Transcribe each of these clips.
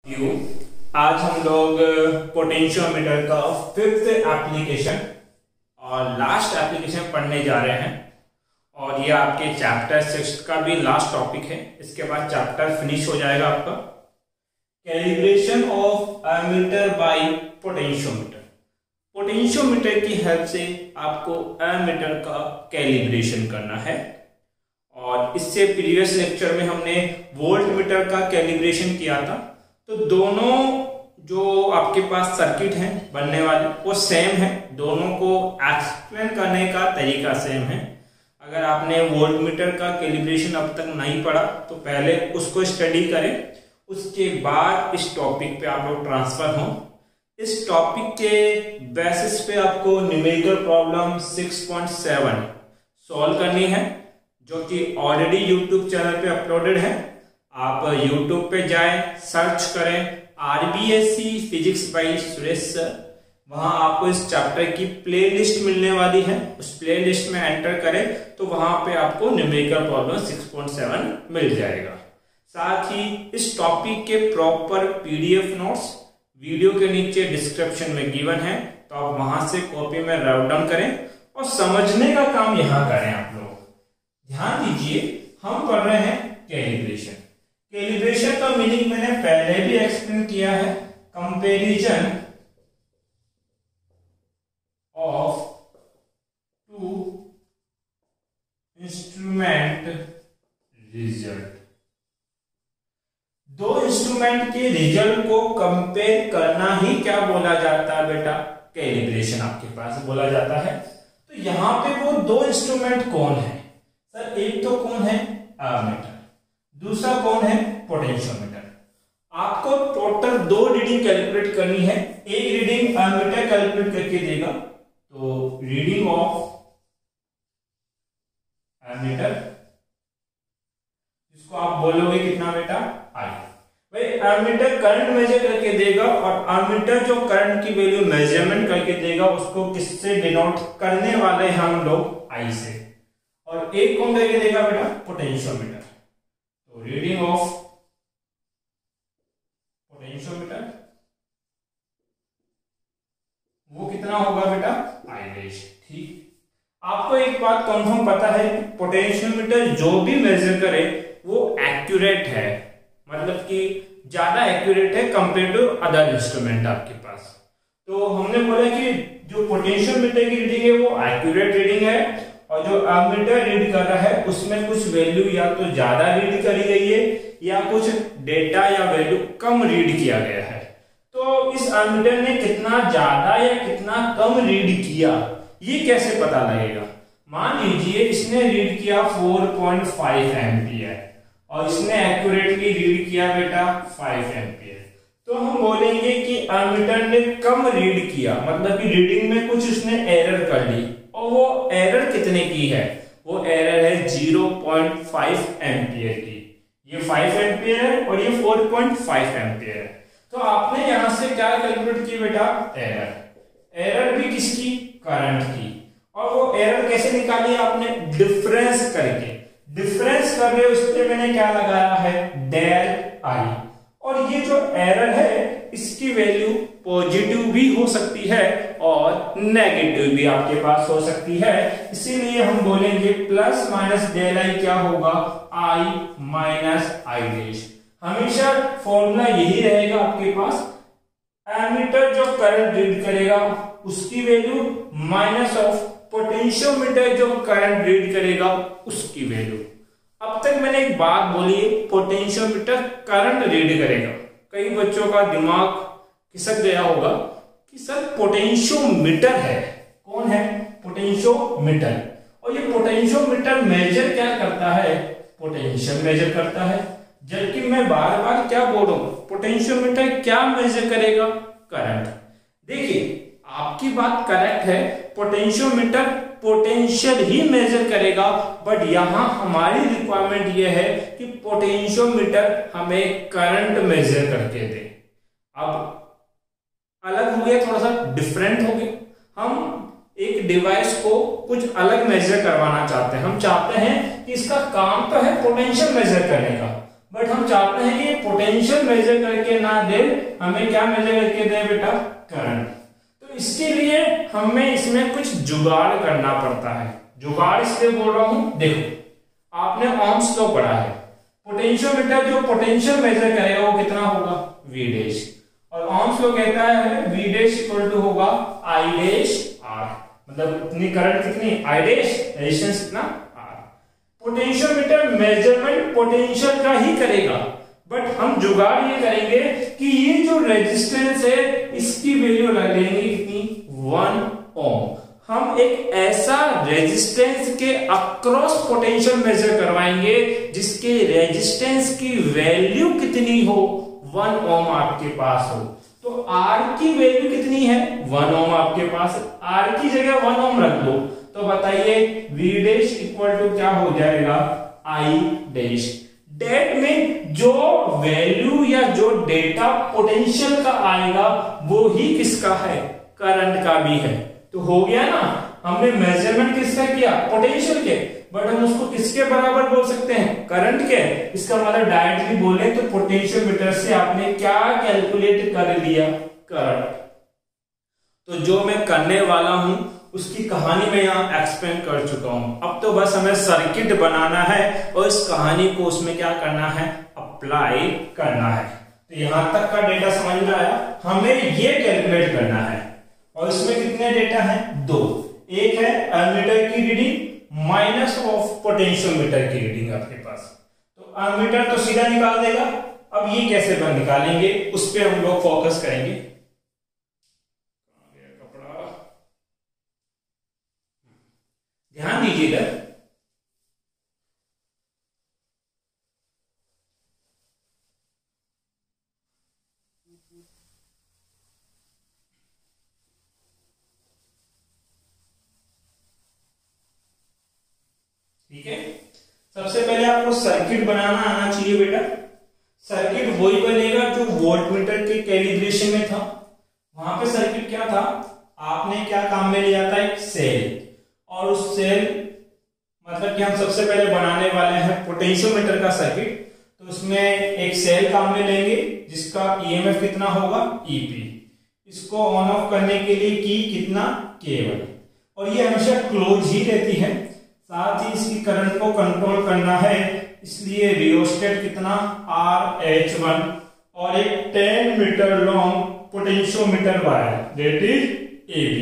You आज हम लोग पोटेंशियोमीटर का फिफ्थ एप्लीकेशन और लास्ट एप्लीकेशन पढ़ने जा रहे हैं और ये आपके चैप्टर 6 का भी लास्ट टॉपिक है। इसके बाद चैप्टर फिनिश हो जाएगा आपका। Calibration of ammeter by potentiometer. Potentiometer की हेल्प से आपको एमीटर का कैलिब्रेशन करना है और इससे प्रीवियस लेक्चर में हमने वोल्टमीटर का कैलिब्रेशन किया था। तो दोनों जो आपके पास सर्किट हैं बनने वाले वो सेम है, दोनों को एक्सप्लेन करने का तरीका सेम है। अगर आपने वोल्टमीटर का कैलिब्रेशन अब तक नहीं पढ़ा तो पहले उसको स्टडी करें, उसके बाद इस टॉपिक पे आप लोग ट्रांसफर हों। इस टॉपिक के बेसिस पे आपको न्यूमेरिकल प्रॉब्लम 6.7 सॉल्व करनी है, जो कि ऑलरेडी यूट्यूब चैनल पे अपलोडेड है। आप YouTube पे जाएं, सर्च करें RBSc physics bye Suresh sir, वहां आपको इस चैप्टर की प्लेलिस्ट मिलने वाली है। उस प्लेलिस्ट में एंटर करें तो वहां पे आपको न्यूमेरिकल प्रॉब्लम 6.7 मिल जाएगा। साथ ही इस टॉपिक के प्रॉपर PDF नोट्स वीडियो के नीचे डिस्क्रिप्शन में गिवन है, तो आप वहां से कॉपी में राइट डाउन करें और समझने का काम यहां करें। आप लोग ध्यान दीजिए, हम पढ़ रहे हैं कैलिब्रेशन। कैलिब्रेशन का मीनिंग मैंने पहले भी एक्सप्लेन किया है, comparison of two instrument result. दो इंस्ट्रूमेंट के रिजल्ट को कंपेयर करना ही क्या बोला जाता है बेटा? कैलिब्रेशन आपके पास बोला जाता है। तो यहां पे वो दो इंस्ट्रूमेंट कौन है सर? एक तो कौन है? एमीटर, दूसरा कौन है? पोटेंशियोमीटर। आपको टोटल दो रीडिंग कैलकुलेट करनी है। एक रीडिंग एमीटर कैलकुलेट करके देगा, तो रीडिंग ऑफ एमीटर, जिसको आप बोलोगे कितना बेटा? आई। भाई एमीटर करंट मेजर करके देगा और एमीटर जो करंट की वैल्यू मेजरमेंट करके देगा उसको किससे डिनोट करने वाले हैं हम लोग? आई से। और एक कौन करके देगा बेटा? पोटेंशियोमीटर। तो रीडिंग ऑफ पोटेंशियोमीटर वो कितना होगा बेटा? आई रेज। ठीक, आपको एक बात कंफर्म पता है कि पोटेंशियोमीटर जो भी मेजर करे वो एक्यूरेट है, मतलब कि ज्यादा एक्यूरेट है कंपेयर टू अदर इंस्ट्रूमेंट आपके पास। तो हमने बोला कि जो पोटेंशियोमीटर की रीडिंग है वो एक्यूरेट रीडिंग है और जो एमीटर रीड कर रहा है उसमें कुछ वैल्यू या तो ज्यादा रीड करी गई है या कुछ डेटा या वैल्यू कम रीड किया गया है। तो इस एमीटर ने कितना ज्यादा या कितना कम रीड किया ये कैसे पता लगेगा? मान लीजिए इसने रीड किया 4.5 एम्पियर और इसने एक्यूरेटली रीड किया बेटा 5 एम्पियर, तो हम बोलेंगे कि एमीटर ने कम रीड किया, मतलब कि रीडिंग में कुछ उसने एरर कर ली। और वो एरर कितने की है? वो एरर है 0.5 एम्पियर की। ये 5 एम्पियर है और ये 4.5 एम्पियर है। तो आपने यहां से क्या कैलकुलेट की बेटा? एरर। एरर भी किसकी? करंट की। और वो एरर कैसे निकाली आपने? डिफरेंस करके। डिफरेंस कर रहे हो, इस पे मैंने क्या लगाया है? डेल आई। और ये जो एरर है इसकी वैल्यू पॉजिटिव भी हो सकती है और नेगेटिव भी आपके पास हो सकती है। इसीलिए हम बोलेंगे प्लस माइनस डेल आई क्या होगा? आई माइनस आई डैश। हमेशा फॉर्मूला यही रहेगा आपके पास। एमीटर जो करंट रीड करेगा उसकी वैल्यू माइनस ऑफ पोटेंशियोमीटर जो करंट रीड करेगा उसकी वैल्यू। अब तक मैंने एक बात बोली, पोटेंशियोमीटर करंट रीड करेगा। कई बच्चों का दिमाग खिसक गया होगा कि सर पोटेंशियोमीटर है। कौन है? पोटेंशियोमीटर। और ये पोटेंशियोमीटर मेजर क्या करता है? पोटेंशियल मेजर करता है। जबकि मैं बार बार क्या बोल रहा हूं, पोटेंशियोमीटर क्या मेजर करेगा? करंट। देखिए आपकी बात करेक्ट है, पोटेंशियोमीटर पोटेंशियल ही मेजर करेगा, बट यहां हमारी रिक्वायरमेंट यह है कि पोटेंशियोमीटर हमें करंट मेजर करके दे। अब अलग हो गया, थोड़ा सा डिफरेंट हो गया। हम एक डिवाइस को कुछ अलग मेजर करवाना चाहते हैं। हम चाहते हैं कि इसका काम तो है पोटेंशियल मेजर करने का, बट हम चाहते हैं कि पोटेंशियल मेजर करके ना दे, हमें क्या मेजर करके दे बेटा, करंट। तो इसके लिए हमें इसमें कुछ जुगाड़ करना पड़ता है। जुगाड़ इसलिए बोल रहा हूं, देखो आपने ओम्स लॉ पढ़ा है, पोटेंशियोमीटर जो पोटेंशियल मेजर करेगा वो कितना होगा, V डैश, और ओम्स लॉ कहता है V डैश इक्वल टू होगा I डैश R, मतलब इतनी करंट कितनी I डैश, रेजिस्टेंस कितना R। पोटेंशियोमीटर मेजरमेंट पोटेंशियल का ही करेगा, बट हम जुगाड़ ये करेंगे कि ये जो रेजिस्टेंस है इसकी वैल्यू लग लेंगे कितनी, 1 ओम। हम एक ऐसा रेजिस्टेंस के अक्रॉस पोटेंशियल मेजर करवाएंगे जिसके रेजिस्टेंस की वैल्यू कितनी हो, 1 ओम आपके पास हो। तो R की वैल्यू कितनी है, 1 ओम आपके पास, R की जगह 1 ओम रख लो, तो बताइए V डैश इक्वल टू क्या हो जाएगा, I डैश। डेट में जो वैल्यू या जो डेटा पोटेंशियल का आएगा वो ही किसका है, करंट का भी है। तो हो गया ना, हमने मेजरमेंट किसका किया, पोटेंशियल के, बट हम उसको किसके बराबर बोल सकते हैं, करंट के। इसका मतलब डायरेक्टली बोले तो पोटेंशियोमीटर से आपने क्या कैलकुलेट कर लिया, करंट। तो जो मैं करने वाला हूं उसकी कहानी मैं यहाँ एक्सप्लेन कर चुका हूं। अब तो बस हमें सर्किट बनाना है और इस कहानी को उसमें क्या करना है, अप्लाई करना है। तो यहां तक का डेटा समझ में आया, हमें ये कैलकुलेट करना है। और इसमें कितने डेटा हैं, 2। एक है एमीटर की रीडिंग माइनस ऑफ पोटेंशियोमीटर की रीडिंग आपके पास। तो एमीटर तो सीधा निकाल देगा, अब ये कैसे निकालेंगे उस पर हम लोग फोकस करेंगे। ध्यान दीजिएगा, ठीक है। सबसे पहले आपको सर्किट बनाना आना चाहिए बेटा। सर्किट वही बनेगा जो वोल्टमीटर के कैलिब्रेशन में था। वहां पे सर्किट क्या था, आपने क्या काम में लिया था, एक सेल, और उस सेल मतलब कि हम सबसे पहले बनाने वाले हैं पोटेंशियोमीटर का सर्किट। तो उसमें एक सेल काम में लेंगे जिसका ईएमएफ कितना होगा, ईपी। इसको ऑन ऑफ करने के लिए की कितना, K1, और ये हमेशा क्लोज ही रहती है। साथ ही इसकी करंट को कंट्रोल करना है, इसलिए रियोस्टेट कितना, RH1, और एक 10 meter long potentiometer wire that is AB।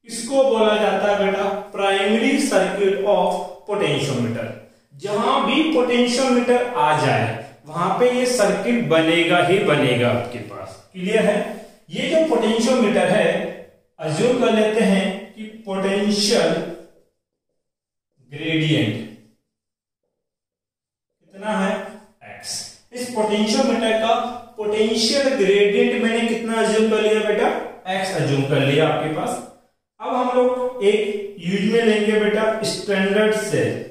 इसको बोला जाता है बेटा प्राइमरी सर्किट ऑफ पोटेंशियोमीटर। जहां भी पोटेंशियोमीटर आ जाए वहां पे ये सर्किट बनेगा ही बनेगा आपके पास। क्लियर है। ये जो पोटेंशियोमीटर है, अज्यूम कर लेते हैं कि पोटेंशियल ग्रेडियंट कितना है, x। इस पोटेंशियोमीटर का पोटेंशियल ग्रेडियंट मैंने कितना अज्यूम कर लिया बेटा, x अज्यूम कर लिया आपके पास। अब हम लोग एक यूज में लेंगे बेटा स्टैंडर्ड सेल।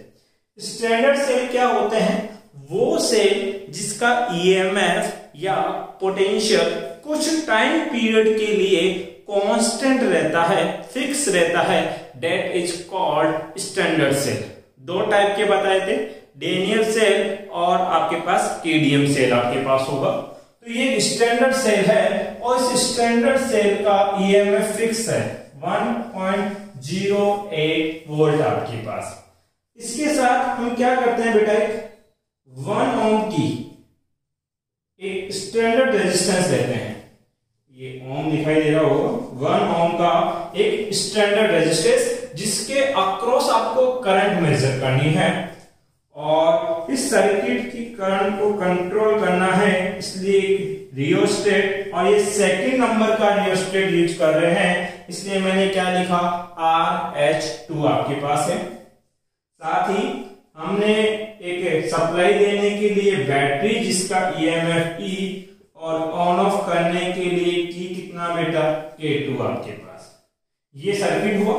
स्टैंडर्ड सेल क्या होते हैं, वो सेल जिसका ईएमएफ या पोटेंशियल कुछ टाइम पीरियड के लिए कांस्टेंट रहता है, फिक्स रहता है, that is called standard cell. 2 type के बताए थे, डेनियल सेल और आपके पास केडीएम सेल आपके पास होगा। तो ये स्टैंडर्ड सेल है और इस स्टैंडर्ड सेल का ईएमएफ फिक्स है 1.08 वोल्ट आपके पास। इसके साथ हम क्या करते हैं बेटा, 1 ओम की एक स्टैंडर्ड रेजिस्टेंस लेते हैं। ये ओम दिखाई दे रहा होगा, 1 ओम का एक स्टैंडर्ड रेजिस्टेंस जिसके अक्रॉस आपको करंट मेजर करनी है और इस सर्किट की करंट को कंट्रोल करना है, इसलिए रियोस्टेट, और ये सेकंड नंबर का रियोस्टेट यूज कर रहे हैं, इसलिए मैंने क्या लिखा, RH2 आपके पास है। साथ ही हमने एक सप्लाई देने के लिए बैटरी जिसका ईएमएफ E, और ऑन ऑफ करने के लिए की कितना बेटा, K2 आपके पास। ये सर्किट हुआ।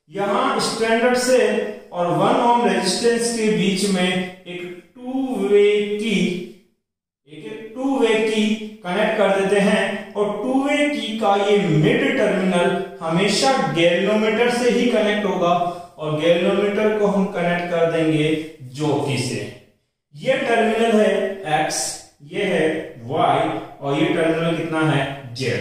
यहां स्टैंडर्ड सेल और 1 ओम रेजिस्टेंस के बीच में एक टू वे की कनेक्ट कर देते हैं, और टू वे की का ये मिड टर्मिनल हमेशा गैल्वेनोमीटर से ही कनेक्ट होगा, और गैल्वेनोमीटर को हम कनेक्ट कर देंगे ज्योति से। ये टर्मिनल है x, ये है y और ये टर्मिनल कितना है z।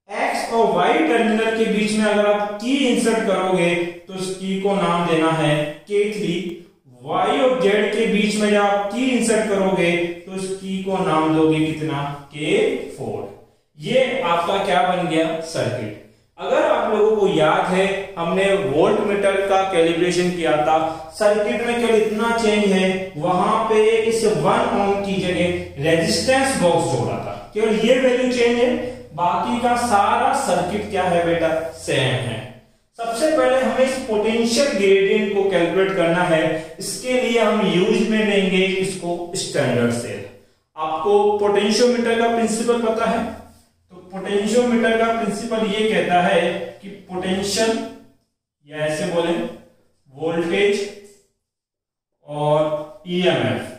x और y टर्मिनल के बीच में अगर आप की इंसर्ट करोगे तो उस की को नाम देना है K3। y और z के बीच में जब आप की इंसर्ट करोगे तो उस की को नाम दोगे कितना K4। ये आपका क्या बन गया सर्किट। अगर आप लोगों को याद है हमने वोल्ट मीटर का कैलिब्रेशन किया था, सर्किट में केवल इतना चेंज है, वहां पे इस 1 ओम की जगह रेजिस्टेंस बॉक्स जोड़ा था, केवल ये वैल्यू चेंज है, बाकी का सारा सर्किट क्या है बेटा सेम है। सबसे पहले हमें इस पोटेंशियल ग्रेडियंट को कैलकुलेट करना है, इसके लिए हम यूज में लेंगे इसको स्टैंडर्ड सेल। आपको पोटेंशियोमीटर का प्रिंसिपल पता है, तो पोटेंशियोमीटर का प्रिंसिपल ये कहता है कि पोटेंशियल या ऐसे बोले वोल्टेज और ईएमएफ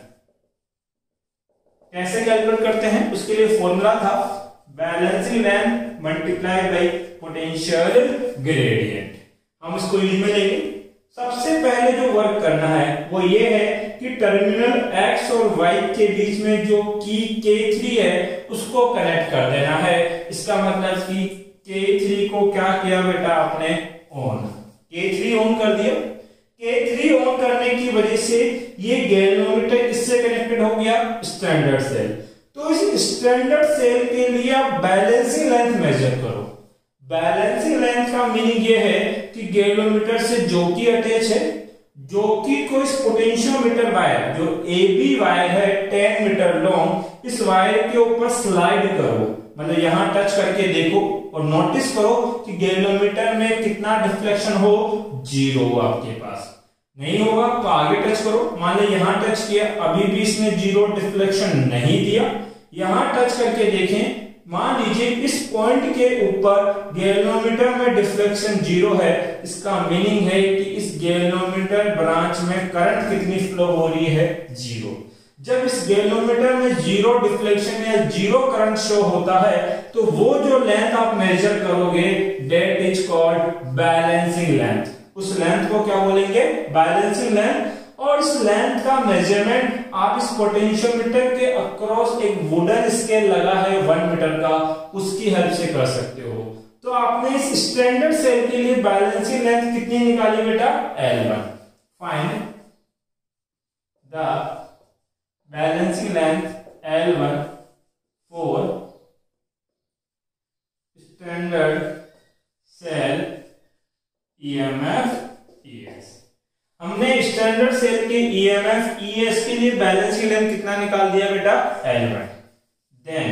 कैसे कैलकुलेट करते हैं, उसके लिए फॉर्मूला था balancing length multiply by potential gradient. हम इसको यूज में लेंगे। सबसे पहले जो वर्क करना है वो ये है कि टर्मिनल x और y के बीच में जो की K3 है उसको कनेक्ट कर देना है। इसका मतलब कि K3 को क्या किया बेटा आपने ऑन, K3 ऑन कर दिया। K3 ऑन करने की वजह से ये गैल्वेनोमीटर किससे कनेक्टेड हो गया स्टैंडर्ड सेल। तो इस स्टैंडर्ड सेल के लिए आप बैलेंसिंग लेंथ मेजर करो। बैलेंसिंग लेंथ का मीनिंग ये है कि गैल्वेनोमीटर से जो की अटैच है, जो कि को इस पोटेंशियोमीटर वायर जो AB वायर है 10 मीटर लॉन्ग, इस वायर के ऊपर स्लाइड करो, मतलब यहां टच करके देखो और नोटिस करो कि गैल्वेनोमीटर में कितना डिफ्लेक्शन हो, 0 आपके पास नहीं होगा तो आगे टच करो। मान लो यहां टच किया, अभी भी इसने 0 डिफ्लेक्शन नहीं दिया। यहां टच करके देखें, मान लीजिए इस पॉइंट के ऊपर गैल्वेनोमीटर में डिफ्लेक्शन 0 है, इसका मीनिंग है कि इस गैल्वेनोमीटर ब्रांच में करंट कितनी फ्लो हो रही है 0। जब इस गैल्वेनोमीटर में 0 डिफ्लेक्शन या 0 करंट शो होता है तो वो जो लेंथ आप मेजर करोगे that is called balancing length. उस लेंथ को क्या बोलेंगे बैलेंसिंग लेंथ। और इस लेंथ का मेजरमेंट आप इस पोटेंशियोमीटर के अक्रॉस एक वुडन स्केल लगा है 1 मीटर का, उसकी हेल्प से कर सकते हो। तो आपने इस स्टैंडर्ड सेल के लिए बैलेंसिंग लेंथ कितनी निकाली बेटा L1। Find the balancing length L1 for standard cell EMF ES। हमने स्टैंडर्ड सेल के EMF ES के लिए बैलेंसिंग लेंथ कितना निकाल दिया बेटा L1। Then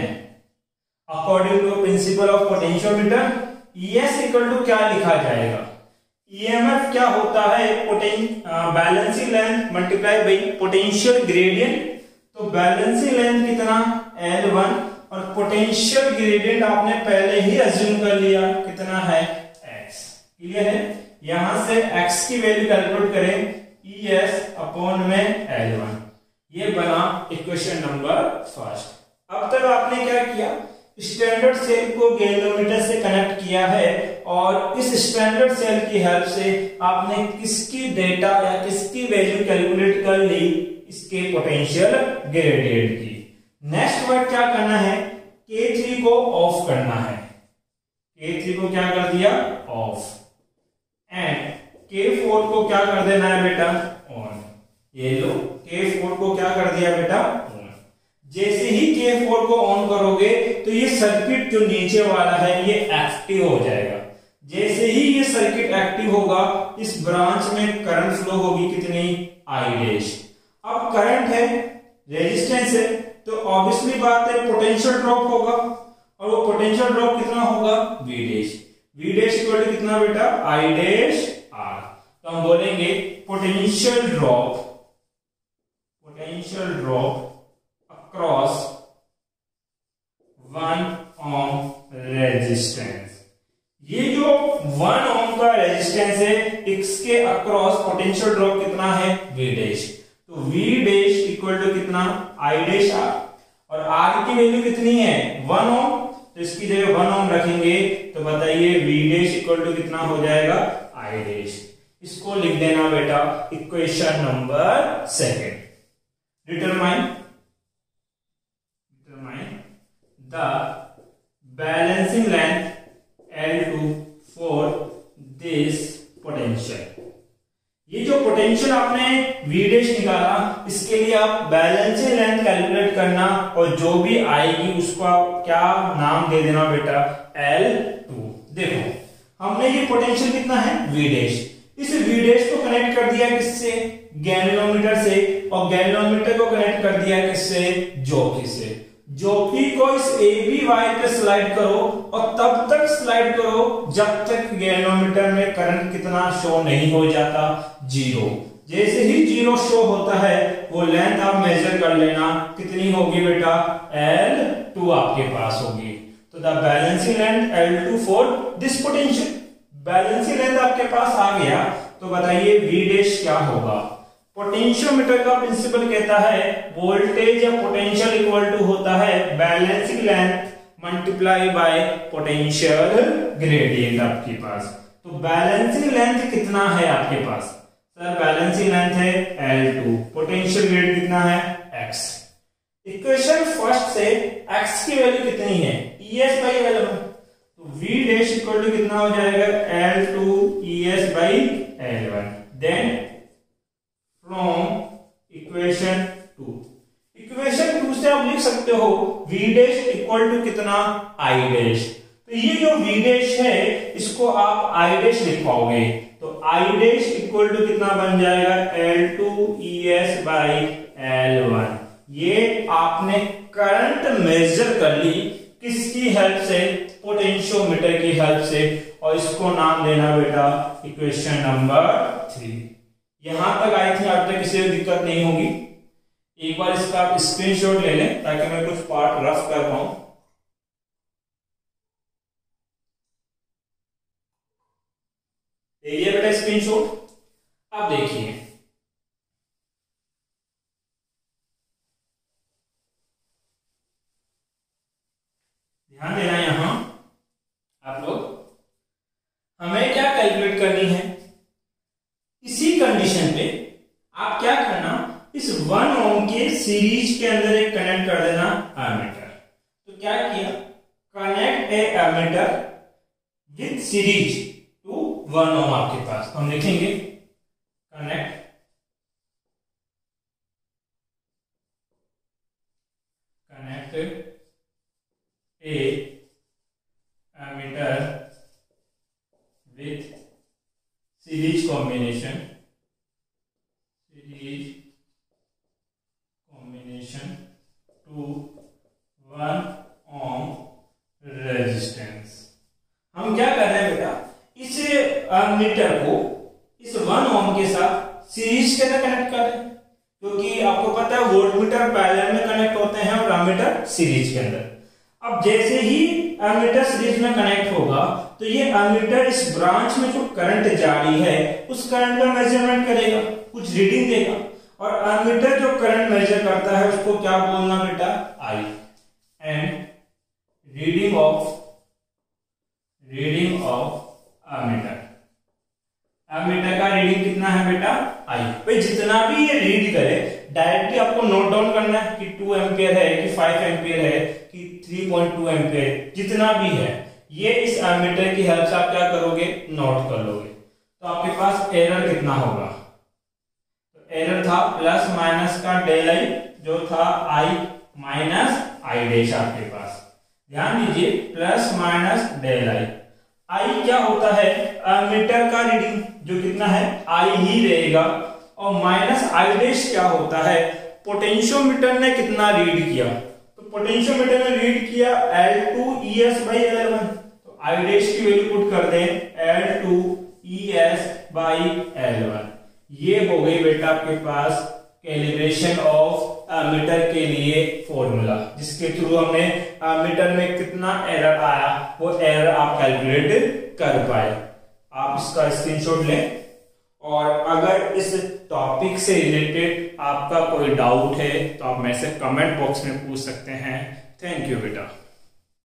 according to principle of potentiometer ES equal to क्या लिखा जाएगा, EMF क्या होता है balancing length multiply by potential gradient. तो बैलेंसिंग लेंथ कितना L1 और पोटेंशियल ग्रेडियंट आपने पहले ही अज्यूम कर लिया कितना है x। क्लियर है, यहां से x की वैल्यू कैलकुलेट करें ES अपॉन में L1। ये बना इक्वेशन नंबर फर्स्ट। अब तक आपने क्या किया, स्टैंडर्ड सेल को गैल्वेनोमीटर से कनेक्ट किया है और इस स्टैंडर्ड सेल की हेल्प से आपने किसकी डेटा या किसकी वैल्यू कैलकुलेट कर ली, इसके पोटेंशियल ग्रेडियंट की। नेक्स्ट वर्ड क्या करना है, K3 को ऑफ करना है। K3 को क्या कर दिया ऑफ एंड K4 को क्या कर देना है बेटा ऑन। ये लो K4 को क्या कर दिया बेटा ऑन। जैसे ही K4 को ऑन करोगे तो ये सर्किट जो नीचे वाला है ये एक्टिव हो जाएगा। जैसे ही ये सर्किट एक्टिव होगा इस ब्रांच में करंट फ्लो होगी कितनी I डैश। अब करंट है, रेजिस्टेंस है, तो ऑब्वियसली बात है पोटेंशियल ड्रॉप होगा और वो पोटेंशियल ड्रॉप कितना होगा V dash. V dash equal to कितना बेटा I डैश R। तो हम बोलेंगे potential drop across 1 ohm resistance. ये जो 1 ओम का रेजिस्टेंस है इसके अक्रॉस पोटेंशियल ड्रॉप कितना है V डैश। तो V डैश इक्वल टू कितना I डैश R और R की वैल्यू कितनी है 1 ओम, तो इसकी जगह 1 ओम रखेंगे तो बताइए V डैश इक्वल टू कितना हो जाएगा I डैश। इसको लिख देना बेटा equation number second. Determine the balancing length L2 for this potential. ये जो पोटेंशियल आपने V डैश निकाला, इसके लिए आप बैलेंसिंग लेंथ कैलकुलेट करना और जो भी आएगी उसको आप क्या नाम दे देना बेटा, L2। देखो हमने ये पोटेंशियल कितना है V डैश, इस V डैश को कनेक्ट कर दिया किससे, गैल्वेनोमीटर से, और गैल्वेनोमीटर को कनेक्ट कर दिया किससे, जॉकी से। जॉकी को इस AB वायर पे स्लाइड करो और तब तक स्लाइड करो जब तक गैल्वेनोमीटर में करंट कितना शो नहीं हो जाता, 0। जैसे ही 0 शो होता है वो लेंथ आप मेजर कर लेना, कितनी होगी बेटा, L2 आपके पास होगी। तो the balancing length L2 for this potential, balancing length आपके पास आ गया। तो बताइए V डैश क्या होगा। पोटेंशियोमीटर का प्रिंसिपल कहता है वोल्टेज या पोटेंशियल इक्वल टू होता है balancing length multiply by potential gradient आपके पास। तो बैलेंसिंग लेंथ कितना है आपके पास, सर बैलेंसिंग लेंथ है L2, पोटेंशियल ग्रेडियंट कितना है, x। इक्वेशन फर्स्ट से x की वैल्यू कितनी है, ES बाई L1। तो V डैश इक्वल टू कितना हो जाएगा, L2 ES by L1। Then from equation 2 से आप लिख सकते हो V डैश इक्वल टू कितना, I डैश। तो ये जो V डैश है इसको आप I डैश लिख पाओगे। तो I डैश इक्वल टू कितना बन जाएगा, L2 ES बाई L1। ये आपने करंट मेजर कर ली किसकी हेल्प से, पोटेंशियोमीटर की हेल्प से, और इसको नाम देना बेटा इक्वेशन नंबर 3। यहां तक आई थी, आप तक किसी को दिक्कत नहीं होगी। एक बार इसका आप स्क्रीनशॉट ले लें ताकि मैं कुछ पार्ट रफ कर पाऊं। ये बेटा स्क्रीनशॉट। अब देखिए ध्यान देना, यहां आप लोग हमें क्या कैलकुलेट करनी है, इसी कंडीशन पे आप क्या करना, इस 1 ओम के सीरीज के अंदर एक कनेक्ट कर देना एमीटर। तो क्या किया, connect a ammeter with series to 1 ohm आपके पास। तो हम लिखेंगे connect a ammeter with series combination to 1 ohm resistance. हम क्या कर रहे हैं बेटा, इस मीटर को इस 1 ओम के साथ सीरीज के अंदर कनेक्ट कर रहे हैं, क्योंकि आपको पता है वोल्टमीटर पैरेलल में कनेक्ट होते हैं और एमीटर सीरीज के अंदर। अब जैसे ही एमीटर सीरीज में कनेक्ट होगा तो ये एमीटर इस ब्रांच में जो करंट जारी है उस करंट का मेजरमेंट करेगा, कुछ रीडिंग देगा, और एमीटर जो करंट मेजर करता है उसको क्या बोलना बेटा, I। And reading of ammeter, ammeter का रीडिंग कितना है बेटा, I। भाई जितना भी ये रीड करे डायरेक्टली आपको नोट डाउन करना है कि 2 एम्पियर है कि 5 एम्पियर है कि 3.2 एम्पियर, जितना भी है ये इस एमीटर की हेल्प से आप क्या करोगे, नोट कर लोगे। तो आपके पास एरर कितना होगा, तो एरर था प्लस माइनस का डेल I जो था I माइनस I डैश आपके पास। ध्यान दीजिए प्लस माइनस डेल I क्या होता है, एमीटर का रीडिंग जो कितना है I ही रहेगा, और माइनस I डैश क्या होता है, पोटेंशियोमीटर ने कितना रीड किया। तो पोटेंशियोमीटर ने रीड किया L2 ES बाई L1। तो I डैश की वैल्यू पुट कर दें L2 ES बाई L1। ये हो गई बेटा आपके पास कैलिब्रेशन ऑफ एमीटर के लिए फॉर्मूला, जिसके थ्रू हमने एमीटर में कितना एरर आया वो एरर आप कैलकुलेट कर पाए। आप इसका स्क्रीनशॉट लें, और अगर इस टॉपिक से रिलेटेड आपका कोई डाउट है तो आप मेरे से कमेंट बॉक्स में पूछ सकते हैं। थैंक यू बेटा।